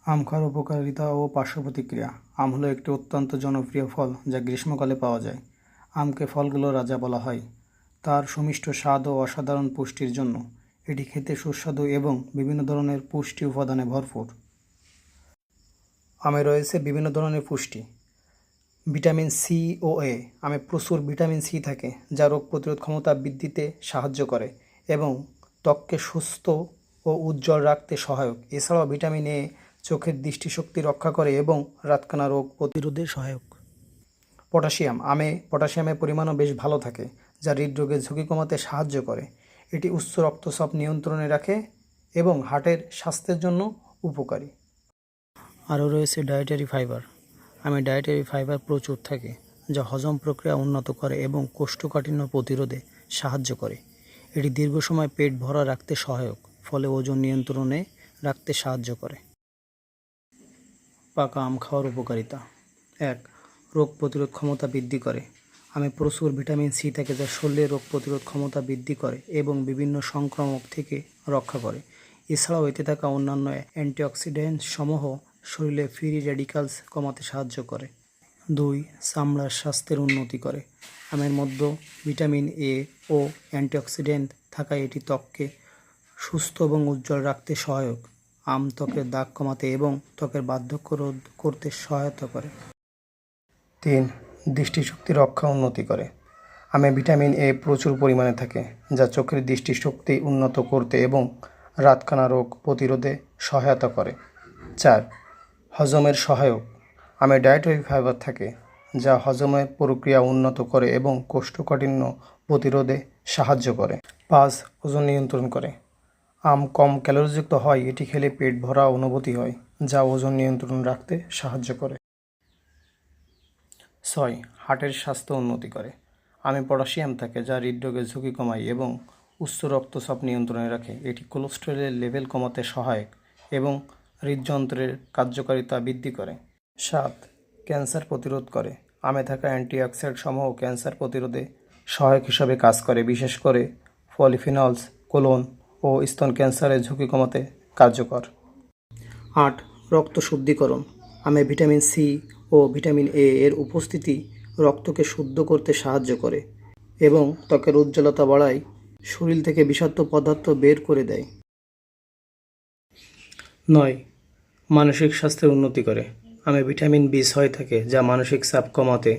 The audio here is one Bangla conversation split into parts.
আম খাওয়ার উপকারিতা ও পার্শ্ব প্রতিক্রিয়া। আম হলো একটি অত্যন্ত জনপ্রিয় ফল যা গ্রীষ্মকালে পাওয়া যায়। আমকে ফলগুলোর রাজা বলা হয় তার সুমিষ্ট স্বাদ ও অসাধারণ পুষ্টির জন্য। এটি খেতে সুস্বাদু এবং বিভিন্ন ধরনের পুষ্টি উপাদানে ভরপুর। আমে রয়েছে বিভিন্ন ধরনের পুষ্টি। ভিটামিন সি ও এ। আমে প্রচুর ভিটামিন সি থাকে যা রোগ প্রতিরোধ ক্ষমতা বৃদ্ধিতে সাহায্য করে এবং ত্বককে সুস্থ ও উজ্জ্বল রাখতে সহায়ক। এছাড়াও ভিটামিন এ চোখের দৃষ্টিশক্তি রক্ষা করে এবং রাতকানা রোগ প্রতিরোধে সহায়ক। পটাশিয়াম। আমে পটাশিয়ামের পরিমাণও বেশ ভালো থাকে যা হৃদরোগের ঝুঁকি কমাতে সাহায্য করে। এটি উচ্চ রক্তচাপ নিয়ন্ত্রণে রাখে এবং হার্টের স্বাস্থ্যের জন্য উপকারী। আরও রয়েছে ডায়েটারি ফাইবার। আমে ডায়েটারি ফাইবার প্রচুর থাকে যা হজম প্রক্রিয়া উন্নত করে এবং কোষ্ঠকাঠিন্য প্রতিরোধে সাহায্য করে। এটি দীর্ঘ সময় পেট ভরা রাখতে সহায়ক, ফলে ওজন নিয়ন্ত্রণে রাখতে সাহায্য করে। পাকা আম খাওয়ার উপকারিতা। 1. রোগ প্রতিরোধ ক্ষমতা বৃদ্ধি করে। আমে প্রচুর ভিটামিন সি থাকে যা শরীরের রোগ প্রতিরোধ ক্ষমতা বৃদ্ধি করে এবং বিভিন্ন সংক্রামক থেকে রক্ষা করে। এছাড়াও এতে থাকা অন্যান্য অ্যান্টিঅক্সিডেন্ট সমূহ শরীরে ফ্রি র্যাডিক্যালস কমাতে সাহায্য করে। 2. চামড়ার স্বাস্থ্যের উন্নতি করে। আমের মধ্যে ভিটামিন এ ও অ্যান্টিঅক্সিডেন্ট থাকায় এটি ত্বককে সুস্থ এবং উজ্জ্বল রাখতে সহায়ক। আম ত্বকের দাগ কমাতে এবং ত্বকের বার্ধক্য রোধ করতে সহায়তা করে। 3. দৃষ্টিশক্তি রক্ষা উন্নতি করে। আমে ভিটামিন এ প্রচুর পরিমাণে থাকে যা চোখের দৃষ্টিশক্তি উন্নত করতে এবং রাতকানা রোগ প্রতিরোধে সহায়তা করে। 4. হজমের সহায়ক। আমে ডায়েটারি ফাইবার থাকে যা হজমের প্রক্রিয়া উন্নত করে এবং কোষ্ঠকাঠিন্য প্রতিরোধে সাহায্য করে। 5. ওজন নিয়ন্ত্রণ করে। আম কম ক্যালোরিযুক্ত হয়, এটি খেলে পেট ভরা অনুভূতি হয় যা ওজন নিয়ন্ত্রণ রাখতে সাহায্য করে। 6. হার্টের স্বাস্থ্য উন্নতি করে। আমে পটাশিয়াম থাকে যা হৃদরোগের ঝুঁকি কমায় এবং উচ্চ রক্তচাপ নিয়ন্ত্রণে রাখে। এটি কোলেস্টেরলের লেভেল কমাতে সহায়ক এবং হৃদযন্ত্রের কার্যকারিতা বৃদ্ধি করে। 7. ক্যান্সার প্রতিরোধ করে। আমে থাকা অ্যান্টিঅক্সিডেন্ট সমূহ ক্যান্সার প্রতিরোধে সহায়ক হিসাবে কাজ করে, বিশেষ করে পলিফিনলস কোলন ও স্তন ক্যান্সারের ঝুঁকি কমাতে কার্যকর। 8. রক্ত শুদ্ধিকরণ। আমে ভিটামিন সি ও ভিটামিন এ এর উপস্থিতি রক্তকে শুদ্ধ করতে সাহায্য করে এবং ত্বকের উজ্জ্বলতা বাড়ায়, শরীর থেকে বিষাক্ত পদার্থ বের করে দেয়। 9. মানসিক স্বাস্থ্যের উন্নতি করে। আমে ভিটামিন বি6 থাকে যা মানসিক চাপ কমাতে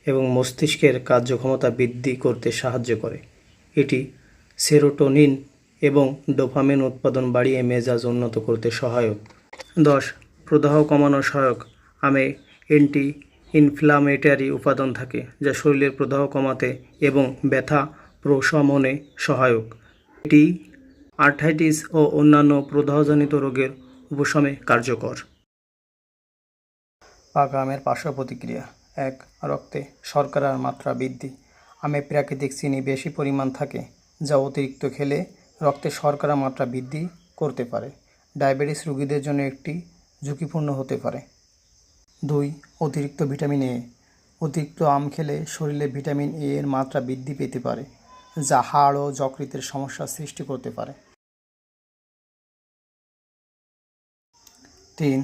এবং মস্তিষ্কের কার্যক্ষমতা বৃদ্ধি করতে সাহায্য করে। এটি সেরোটোনিন এবং ডোপামিন উৎপাদন বাড়িয়ে মেজাজ উন্নত করতে সহায়ক। 10. প্রদাহ কমানো সহায়ক। আমে অ্যান্টি ইনফ্লামেটরি উপাদান থাকে যা শরীরের প্রদাহ কমাতে এবং ব্যথা প্রশমনে সহায়ক। এটি আর্থ্রাইটিস ও অন্যান্য প্রদাহজনিত রোগের উপশমে কার্যকর। পাকা আমের পার্শ্ব প্রতিক্রিয়া। 1. রক্তে শর্করার মাত্রা বৃদ্ধি। আমে প্রাকৃতিক চিনি বেশি পরিমাণ থাকে যা অতিরিক্ত খেলে রক্তে শর্করার মাত্রা বৃদ্ধি করতে পারে। ডায়াবেটিস রোগীদের জন্য একটি ঝুঁকিপূর্ণ হতে পারে। 2. অতিরিক্ত ভিটামিন এ। অতিরিক্ত আম খেলে শরীরে ভিটামিন এ এর মাত্রা বৃদ্ধি পেতে পারে যা হাড় ও যকৃতের সমস্যা সৃষ্টি করতে পারে। 3.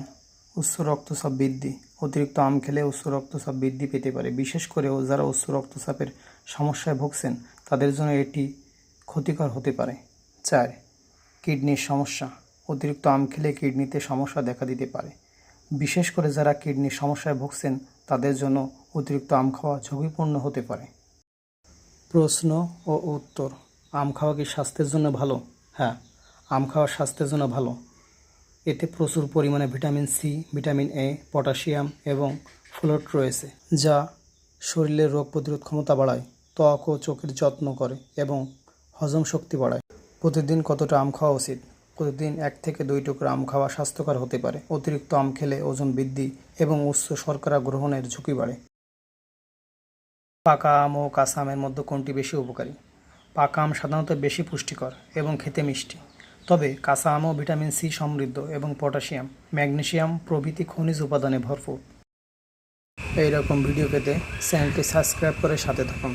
উচ্চ রক্তচাপ বৃদ্ধি। অতিরিক্ত আম খেলে উচ্চ রক্তচাপ বৃদ্ধি পেতে পারে, বিশেষ করে যারা উচ্চ রক্তচাপের সমস্যায় ভুগছেন তাদের জন্য এটি ক্ষতিকর হতে পারে। 4. কিডনির সমস্যা। অতিরিক্ত আম খেলে কিডনিতে সমস্যা দেখা দিতে পারে, বিশেষ করে যারা কিডনির সমস্যায় ভুগছেন তাদের জন্য অতিরিক্ত আম খাওয়া ঝুঁকিপূর্ণ হতে পারে। প্রশ্ন ও উত্তর। আম খাওয়া কি স্বাস্থ্যের জন্য ভালো? হ্যাঁ, আম খাওয়া স্বাস্থ্যের জন্য ভালো। এতে প্রচুর পরিমাণে vitamin C, vitamin A, potassium এবং ফোলেট রয়েছে যা শরীরের রোগ প্রতিরোধ ক্ষমতা বাড়ায়, ত্বক ও চোখের যত্ন করে এবং হজম শক্তি বাড়ায়। প্রতিদিন কতটা আম খাওয়া উচিত? প্রতিদিন 1 থেকে 2 টুকরা আম খাওয়া স্বাস্থ্যকর হতে পারে। অতিরিক্ত আম খেলে ওজন বৃদ্ধি এবং উচ্চ শর্করা গ্রহণের ঝুঁকি বাড়ে। পাকা আম ও কাঁচা আমের মধ্যে কোনটি বেশি উপকারী? পাকা আম সাধারণত বেশি পুষ্টিকর এবং খেতে মিষ্টি, তবে কাঁচা আমও ভিটামিন সি সমৃদ্ধ এবং পটাশিয়াম, ম্যাগনেসিয়াম প্রভৃতি খনিজ উপাদানে ভরপুর। এই রকম ভিডিও পেতে চ্যানেলটি সাবস্ক্রাইব করে সাথে থাকুন।